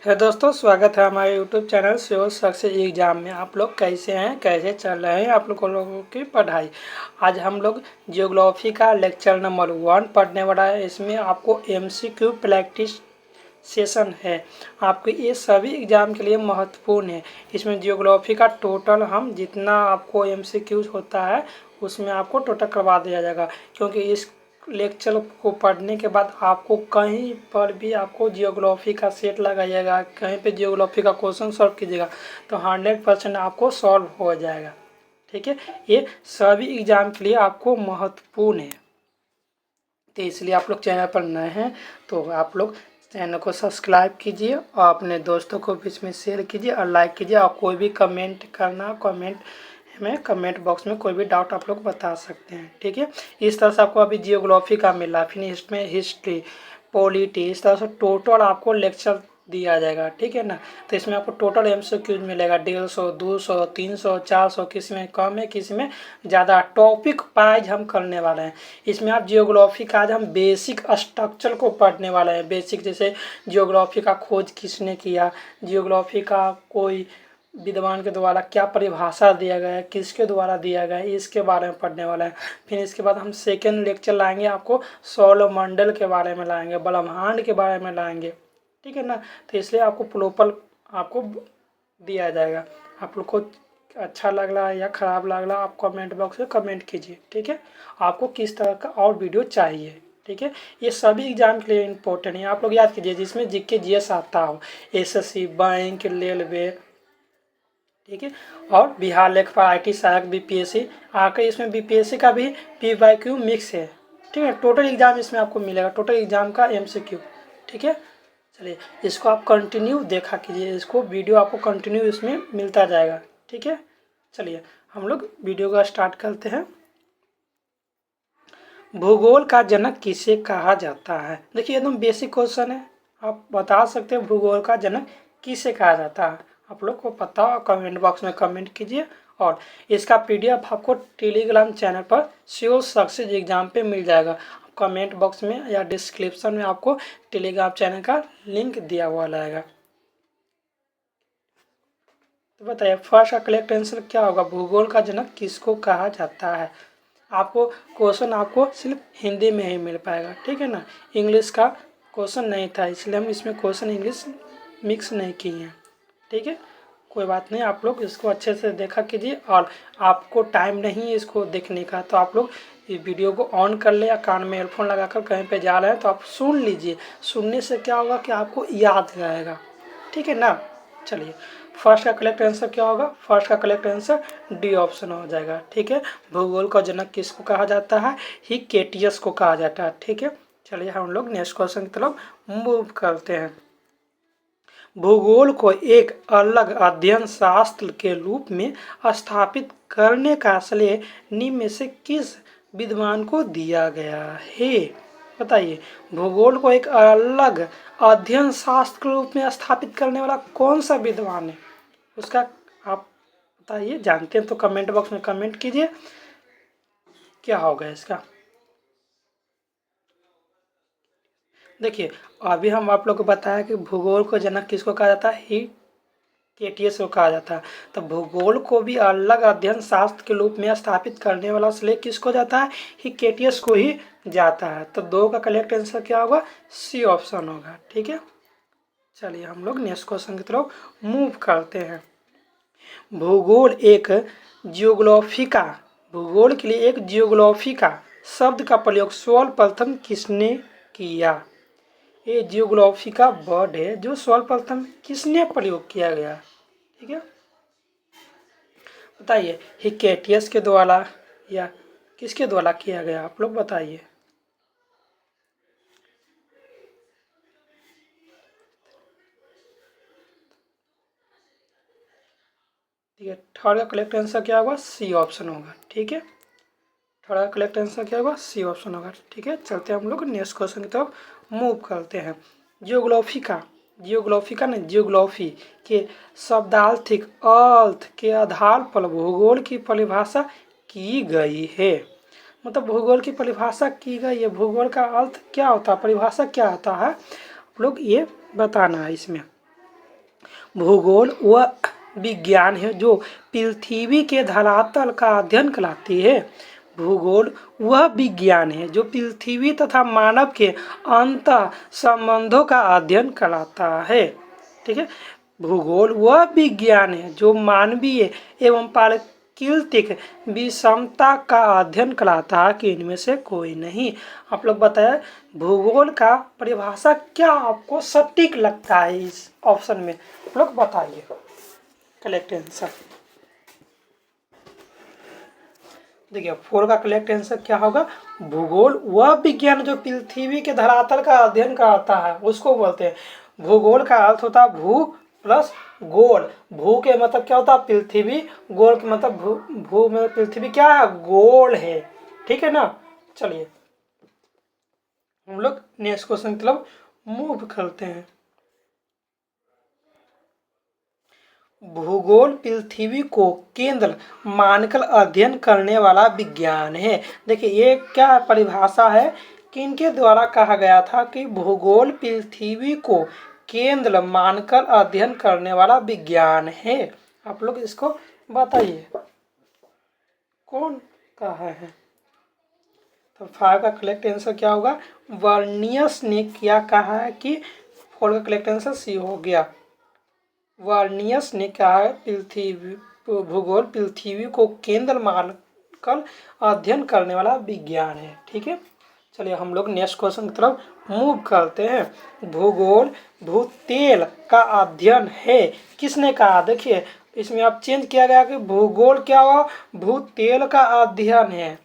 है दोस्तों, स्वागत है हमारे YouTube channel civil success exam में। आप लोग कैसे हैं, कैसे चल रहे हैं आप लोगों की पढ़ाई। आज हम लोग जियोग्राफी का लेक्चर नंबर 1 पढ़ने वाला है। इसमें आपको MCQ प्रैक्टिस सेशन है। आपके ये सभी एग्ज़ाम के लिए महत्वपूर्ण है। इसमें जियोग्राफी का टोटल हम जितना आपको MCQ होता है उसमें आपको टोटल करवा दिया जाएगा, क्योंकि इस लेक्चर को पढ़ने के बाद आपको कहीं पर भी आपको जियोग्राफी का सेट लगाइएगा, कहीं पे जियोग्राफी का क्वेश्चन सॉल्व कीजिएगा तो 100% आपको सॉल्व हो जाएगा। ठीक है, ये सभी एग्ज़ाम के लिए आपको महत्वपूर्ण है। तो इसलिए आप लोग चैनल पर नए हैं तो आप लोग चैनल को सब्सक्राइब कीजिए और अपने दोस्तों को बीच में शेयर कीजिए और लाइक कीजिए। और कोई भी कमेंट करना, कमेंट बॉक्स में कोई भी डाउट आप लोग बता सकते हैं। ठीक है, इस तरह से आपको अभी जियोग्राफी का मिला, फिर इसमें हिस्ट्री, पॉलिटी, इस तरह से टोटल आपको लेक्चर दिया जाएगा। ठीक है ना, तो इसमें आपको टोटल MCQ मिलेगा 150, 200, 300, 400, किसी में कम है किसी में ज़्यादा। टॉपिक वाइज हम करने वाले हैं। इसमें आप जियोग्राफी का आज हम बेसिक स्ट्रक्चर को पढ़ने वाले हैं। बेसिक जैसे जियोग्राफी का खोज किसने किया, जियोग्राफी का कोई विद्वान के द्वारा क्या परिभाषा दिया गया है, किसके द्वारा दिया गया है, इसके बारे में पढ़ने वाला है। फिर इसके बाद हम सेकेंड लेक्चर लाएंगे, आपको सौरमंडल के बारे में लाएंगे, ब्रह्मांड के बारे में लाएंगे। ठीक है ना, तो इसलिए आपको प्रॉपर आपको दिया जाएगा। आप लोग को अच्छा लग रहा है या ख़राब लग रहा है आप कमेंट बॉक्स में कमेंट कीजिए। ठीक है, आपको किस तरह का और वीडियो चाहिए। ठीक है, ये सभी एग्जाम के लिए इम्पोर्टेंट है। आप लोग याद कीजिए जिसमें GK GS आता हो, SSC, बैंक, रेलवे, ठीक है, और बिहार लेखपाल, IT सहायक, BPSC आकर इसमें BPSC का भी PYQ मिक्स है। ठीक है, टोटल एग्जाम इसमें आपको मिलेगा, टोटल एग्जाम का MCQ। ठीक है, चलिए इसको आप कंटिन्यू देखा कीजिए, इसको वीडियो आपको कंटिन्यू इसमें मिलता जाएगा। ठीक है, चलिए हम लोग वीडियो का स्टार्ट करते हैं। भूगोल का जनक किसे कहा जाता है। देखिए एकदम बेसिक क्वेश्चन है, आप बता सकते हैं भूगोल का जनक किसे कहा जाता है। आप लोग को पता हो कमेंट बॉक्स में कमेंट कीजिए। और इसका PDF आपको टेलीग्राम चैनल पर सिविल सक्सेस एग्जाम पे मिल जाएगा। कमेंट बॉक्स में या डिस्क्रिप्शन में आपको टेलीग्राम चैनल का लिंक दिया हुआ रहेगा। तो बताइए फर्स्ट का करेक्ट आंसर क्या होगा, भूगोल का जनक किसको कहा जाता है। आपको क्वेश्चन आपको सिर्फ हिंदी में ही मिल पाएगा। ठीक है ना, इंग्लिश का क्वेश्चन नहीं था, इसलिए हम इसमें क्वेश्चन इंग्लिश मिक्स नहीं किए हैं। ठीक है, कोई बात नहीं, आप लोग इसको अच्छे से देखा कीजिए। और आपको टाइम नहीं है इसको देखने का तो आप लोग ये वीडियो को ऑन कर ले या कान में एयरफोन लगाकर कहीं पे जा रहे हैं तो आप सुन लीजिए। सुनने से क्या होगा कि आपको याद रहेगा। ठीक है ना, चलिए फर्स्ट का करेक्ट आंसर क्या होगा, फर्स्ट का करेक्ट आंसर D ऑप्शन हो जाएगा। ठीक है, भूगोल का जनक किसको कहा जाता है, हिक्केटियस को कहा जाता है। ठीक है, चलिए हम लोग नेक्स्ट क्वेश्चन की तरफ मूव करते हैं। भूगोल को एक अलग अध्ययन शास्त्र के रूप में स्थापित करने का श्रेय निम्न में से किस विद्वान को दिया गया है। बताइए भूगोल को एक अलग अध्ययन शास्त्र के रूप में स्थापित करने वाला कौन सा विद्वान है, उसका आप बताइए। जानते हैं तो कमेंट बॉक्स में कमेंट कीजिए क्या होगा इसका। देखिए अभी हम आप लोग को बताया कि भूगोल को जनक किसको कहा जाता है, हिक्केटियस को कहा जाता है। तो भूगोल को भी अलग अध्ययन शास्त्र के रूप में स्थापित करने वाला श्रेय किसको जाता है, हिक्केटियस को ही जाता है। तो 2 का करेक्ट आंसर क्या होगा, C ऑप्शन होगा। ठीक है, चलिए हम लोग नेक्स्ट क्वेश्चन की तरफ मूव करते हैं। भूगोल एक जियोग्राफी का, भूगोल के लिए एक जियोग्राफी का शब्द का प्रयोग सर्वप्रथम किसने किया। ये जियोग्राफी का वर्ड है जो सर्वप्रथम किसने प्रयोग किया गया। ठीक है, बताइए हिक्केटियस के द्वारा या किसके द्वारा किया गया, आप लोग बताइए। ठीक है, थर्ड का करेक्ट आंसर क्या होगा, C ऑप्शन होगा। ठीक है, थर्ड का करेक्ट आंसर क्या होगा, C ऑप्शन होगा। ठीक है, चलते हैं हम लोग नेक्स्ट क्वेश्चन की तरफ मूव करते हैं। जियोग्राफी के शब्दार्थिक अर्थ के आधार पर भूगोल की परिभाषा की गई है। मतलब भूगोल की परिभाषा की गई है, भूगोल का अर्थ क्या होता है, परिभाषा क्या होता है, आप लोग ये बताना है इसमें। भूगोल वह विज्ञान है जो पृथ्वी के धरातल का अध्ययन कराती है। भूगोल वह विज्ञान है जो पृथ्वी तथा मानव के अंत संबंधों का अध्ययन कराता है। ठीक है, भूगोल वह विज्ञान है जो मानवीय एवं प्राकृतिक विषमता का अध्ययन कराता है कि इनमें से कोई नहीं। आप लोग बताएं भूगोल का परिभाषा क्या आपको सटीक लगता है इस ऑप्शन में, आप लोग बताइए। करेक्ट आंसर देखिए 4 का करेक्ट आंसर क्या होगा, भूगोल वह विज्ञान जो पृथ्वी के धरातल का अध्ययन कराता है उसको बोलते हैं। भूगोल का अर्थ होता है भू प्लस गोल। भू के मतलब क्या होता है पृथ्वी, गोल के मतलब भू में पृथ्वी क्या है गोल है। ठीक है ना, चलिए हम लोग नेक्स्ट क्वेश्चन की तरफ मूव करते हैं। भूगोल पृथ्वी को केंद्र मानकर अध्ययन करने वाला विज्ञान है। देखिए ये क्या परिभाषा है, किनके द्वारा कहा गया था कि भूगोल पृथ्वी को केंद्र मानकर अध्ययन करने वाला विज्ञान है। आप लोग इसको बताइए कौन कहा है। तो 5 का करेक्ट आंसर क्या होगा, वर्नियस ने क्या कहा है कि 4 का करेक्ट आंसर सी हो गया। वर्नियस ने कहा है पृथ्वी भूगोल पृथ्वी को केंद्र मानकर अध्ययन करने वाला विज्ञान है। ठीक है, चलिए हम लोग नेक्स्ट क्वेश्चन की तरफ मूव करते हैं। भूगोल भूतेल का अध्ययन है, किसने कहा। देखिए इसमें अब चेंज किया गया कि भूगोल क्या हुआ भूतेल का अध्ययन है,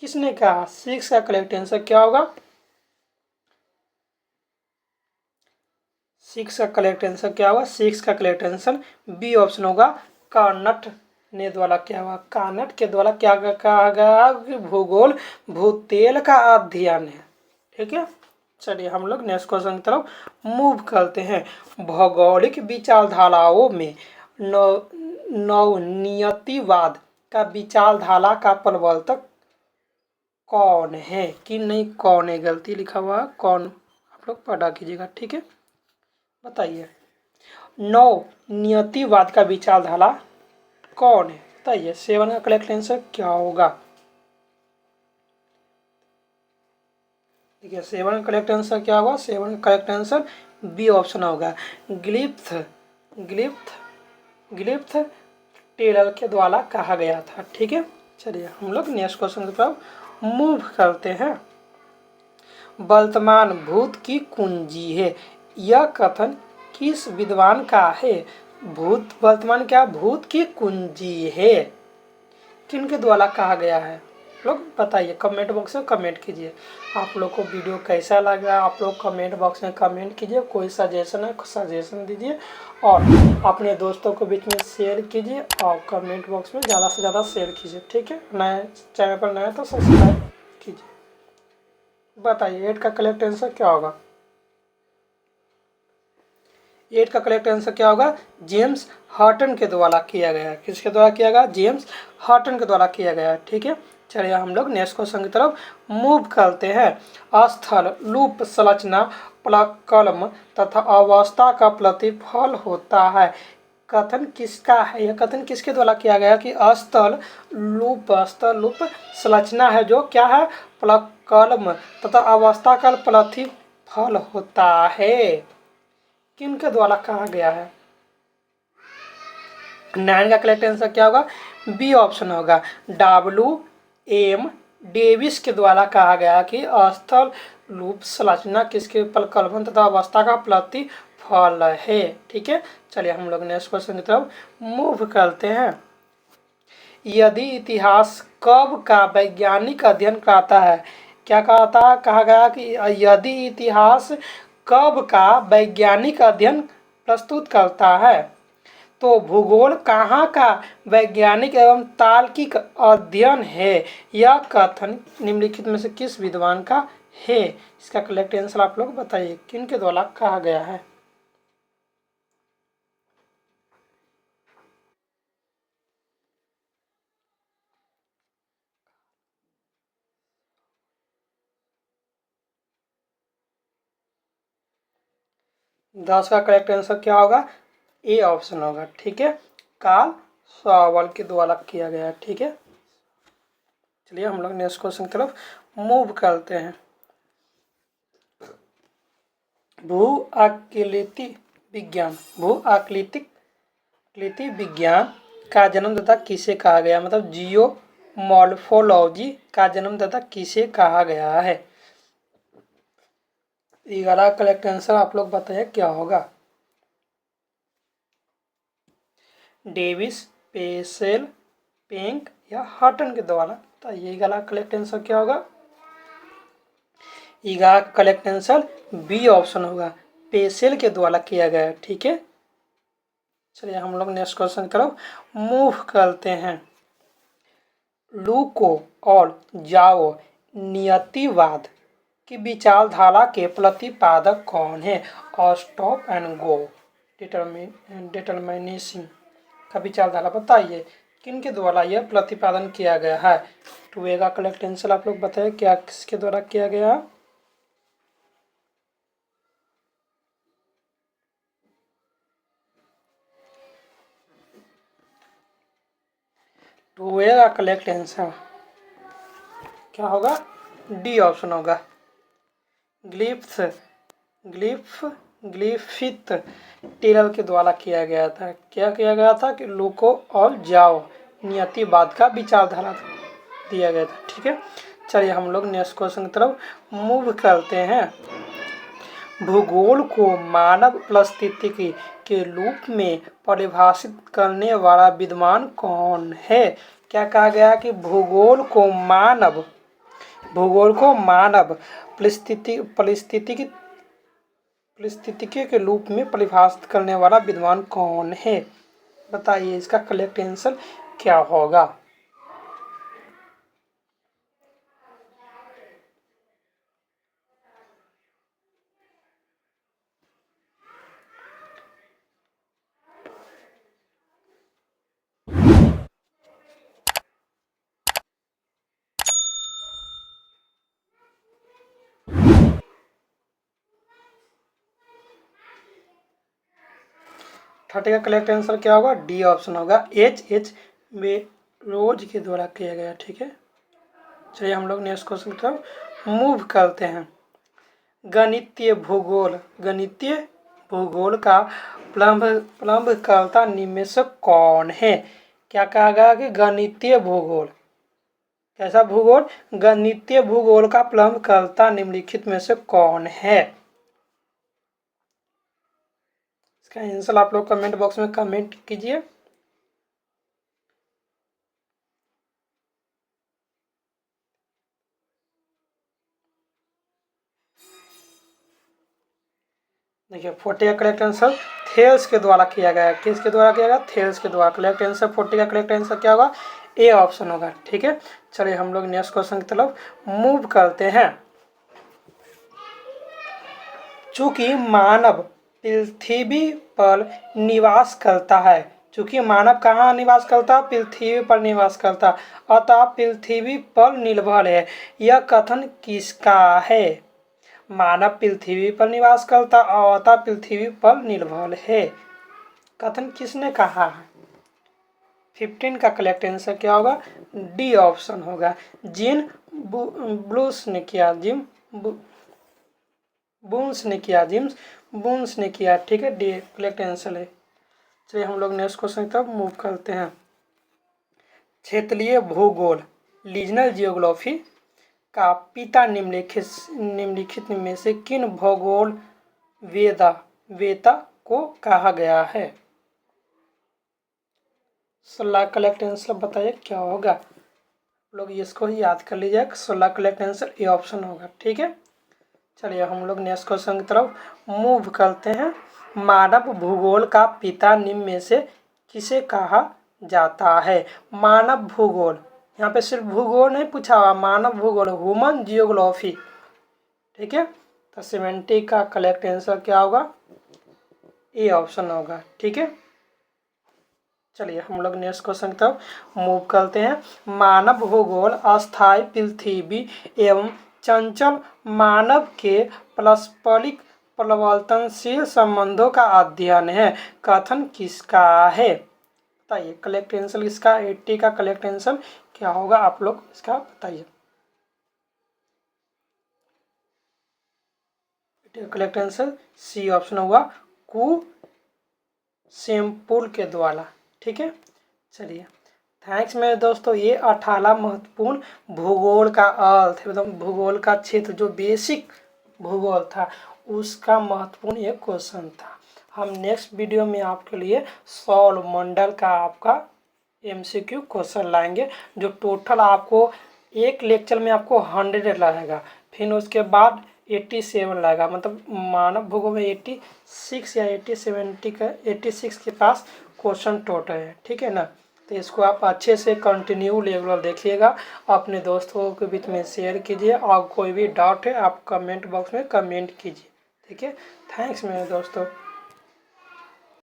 किसने कहा। 6 का करेक्ट आंसर क्या होगा, 6 का करेक्ट आंसर क्या होगा, 6 का करेक्ट आंसर बी ऑप्शन होगा। कार्नट ने द्वारा क्या हुआ, कार्नट के द्वारा क्या कहा गया कि भूगोल भूतेल का अध्ययन है। ठीक है, चलिए हम लोग नेक्स्ट क्वेश्चन की तरफ मूव करते हैं। भौगोलिक विचारधाराओं में नवनियतिवाद का विचारधारा का प्रवर्तक कौन है कि नहीं कौन है, गलती लिखा हुआ है कौन, आप लोग पढ़ा कीजिएगा। ठीक है, बताइए नवनियतिवाद का विचारधारा कौन है, बताइए। 7 का करेक्ट आंसर क्या होगा। देखिए 7 का करेक्ट आंसर क्या होगा, 7 का करेक्ट आंसर बी ऑप्शन होगा। ग्लिप्थ ग्लिप्थ ग्लिप्थ टेलर के द्वारा कहा गया था। ठीक है, चलिए हम लोग नेक्स्ट क्वेश्चन की तरफ मूव करते हैं। वर्तमान भूत की कुंजी है, यह कथन किस विद्वान का है। भूत वर्तमान क्या भूत की कुंजी है, किनके द्वारा कहा गया है, लोग बताइए कमेंट बॉक्स में कमेंट कीजिए। आप लोग को वीडियो कैसा लगा आप लोग कमेंट बॉक्स में कमेंट कीजिए, कोई सजेशन है सजेशन दीजिए और अपने दोस्तों को बीच में शेयर कीजिए और कमेंट बॉक्स में ज़्यादा से ज़्यादा शेयर कीजिए। ठीक है, नए चैनल पर नए तो सब्सक्राइब कीजिए। बताइए 8 का करेक्ट आंसर क्या होगा, 8 का करेक्ट आंसर क्या होगा, जेम्स हटन के द्वारा किया गया है। किसके द्वारा किया गया, जेम्स हटन के द्वारा किया गया है। ठीक है, चलिए हम लोग नेक्स्ट क्वेश्चन की तरफ मूव करते हैं। स्थल लूप संरचना प्रकल्म तथा अवस्था का प्रतिफल होता है, कथन किसका है, यह कथन किसके द्वारा किया गया कि स्थल लूप संरचना है जो क्या है प्रकल्म तथा अवस्था का प्रतिफल होता है, किनके द्वारा कहा गया है। 9 का करेक्ट आंसर क्या होगा, बी ऑप्शन होगा। W.M. डेविस के द्वारा कहा गया कि स्थल लूप संरचना किसके प्रकल्पन तथा अवस्था का प्रतिफल है। ठीक है, चलिए हम लोग नेक्स्ट क्वेश्चन की तरफ मूव करते हैं। यदि इतिहास कब का वैज्ञानिक अध्ययन कराता है, क्या कहा गया कि यदि इतिहास कब का वैज्ञानिक अध्ययन प्रस्तुत करता है, तो भूगोल कहाँ का वैज्ञानिक एवं तार्किक अध्ययन है, यह कथन निम्नलिखित में से किस विद्वान का है। इसका करेक्ट आंसर आप लोग बताइए किनके द्वारा कहा गया है। दस का करेक्ट आंसर क्या होगा, ए ऑप्शन होगा। ठीक है, कार्ल सॉवल के द्वारा किया गया। ठीक है, चलिए हम लोग नेक्स्ट क्वेश्चन की तरफ मूव करते हैं। भू आकृति विज्ञान, भू आकृति विज्ञान का जन्मदाता किसे कहा गया, मतलब जियोमॉर्फोलॉजी का जन्मदाता किसे कहा गया है। 11 करेक्ट आंसर आप लोग बताइए क्या होगा। डेविस, पेसेल, पेंक या हटन के द्वारा। तो ये 11 करेक्ट आंसर क्या होगा। 11 करेक्ट आंसर बी ऑप्शन होगा, पेसेल के द्वारा किया गया। ठीक है, चलिए हम लोग नेक्स्ट क्वेश्चन की तरफ मूव करते हैं। लूको और जाओ नियतिवाद की विचारधारा के प्रतिपादक कौन है। और स्टॉप एंड गो डिटर्मिनेशन का विचारधारा बताइए किन के द्वारा यह प्रतिपादन किया गया है। टू का करेक्ट आंसर आप लोग बताइए क्या किसके द्वारा किया गया। टू का करेक्ट आंसर क्या होगा, डी ऑप्शन होगा, ग्लिफिथ टेलर के द्वारा किया गया था। क्या किया गया था कि लूको और जाओ नियतिवाद का विचारधारा दिया गया था। ठीक है, चलिए हम लोग नेक्स्ट क्वेश्चन की तरफ मूव करते हैं। भूगोल को मानव परिस्थितिकी के रूप में परिभाषित करने वाला विद्वान कौन है। क्या कहा गया कि भूगोल को मानव परिस्थितिकी के रूप में परिभाषित करने वाला विद्वान कौन है। बताइए इसका करेक्ट आंसर क्या होगा। थर्टी का करेक्ट आंसर क्या होगा, डी ऑप्शन होगा, एच में रोज के द्वारा किया गया। ठीक है, चलिए हम लोग नेक्स्ट क्वेश्चन की तरफ मूव करते हैं। गणितीय भूगोल का प्रारंभकर्ता निम्नलिखित कौन है। क्या कहा गया कि गणितीय भूगोल, कैसा भूगोल, गणितीय भूगोल का प्रारंभकर्ता निम्नलिखित में से कौन है। इसका आंसर आप लोग कमेंट बॉक्स में कमेंट कीजिए। देखिए 40 का करेक्ट आंसर थेल्स के द्वारा किया गया। किसके द्वारा किया गया, थेल्स के द्वारा। करेक्ट आंसर 40 का करेक्ट आंसर क्या होगा, ए ऑप्शन होगा। ठीक है, चलिए हम लोग नेक्स्ट क्वेश्चन की तरफ मूव करते हैं। चूंकि मानव पृथ्वी पर निवास करता है, चूंकि मानव कहाँ निवास करता, पृथ्वी पर निवास करता, अतः पृथ्वी पर निर्भर है। यह कथन किसका है। मानव पृथ्वी पर निवास करता और अतः पृथ्वी पर निर्भर है, कथन किसने कहा है। 15 का करेक्ट आंसर क्या होगा, डी ऑप्शन होगा, जीन ब्लूस ने किया, जेम्स बून्स ने किया। ठीक है, डी करेक्ट आंसर है। चलिए हम लोग नेक्स्ट क्वेश्चन की तरफ मूव करते हैं। क्षेत्रीय भूगोल रीजनल जियोग्राफी का पिता निम्नलिखित में से किन भूगोल वेता को कहा गया है। 16 करेक्ट आंसर बताइए क्या होगा। लोग इसको ही याद कर लीजिए, 16 करेक्ट आंसर ए ऑप्शन होगा। ठीक है, चलिए हम लोग नेक्स्ट क्वेश्चन की तरफ मूव करते हैं। मानव भूगोल का पिता निम्न में से किसे कहा जाता है। मानव भूगोल, यहाँ पे सिर्फ भूगोल नहीं पूछा हुआ, मानव भूगोल, ह्यूमन जियोग्राफी। ठीक है, तो 70 का करेक्ट आंसर क्या होगा, ए ऑप्शन होगा। ठीक है, चलिए हम लोग नेक्स्ट क्वेश्चन की तरफ मूव करते हैं। मानव भूगोल अस्थायी पृथ्वी एवं चंचल मानव के पारस्परिक परिवर्तनशील संबंधों का अध्ययन है। कथन किसका है? बताइए करेक्ट आंसर इसका 80 का करेक्ट आंसर क्या होगा, आप लोग इसका बताइए। करेक्ट आंसर सी ऑप्शन होगा, कु सेम्पुल के द्वारा। ठीक है, चलिए थैंक्स मेरे दोस्तों। ये 18 महत्वपूर्ण भूगोल का अर्थ, मतलब भूगोल का क्षेत्र जो बेसिक भूगोल था उसका महत्वपूर्ण एक क्वेश्चन था। हम नेक्स्ट वीडियो में आपके लिए सौर मंडल का आपका MCQ क्वेश्चन लाएंगे, जो टोटल आपको एक लेक्चर में आपको 100 लगेगा, फिर उसके बाद 87 लगेगा, मतलब मानव भूगोल में 86 या 70 का 86 के पास क्वेश्चन टोटल है। ठीक है ना, तो इसको आप अच्छे से कंटिन्यू रेगुलर देखिएगा, अपने दोस्तों के बीच में शेयर कीजिए, और कोई भी डाउट है आप कमेंट बॉक्स में कमेंट कीजिए। ठीक है, थैंक्स मेरे दोस्तों।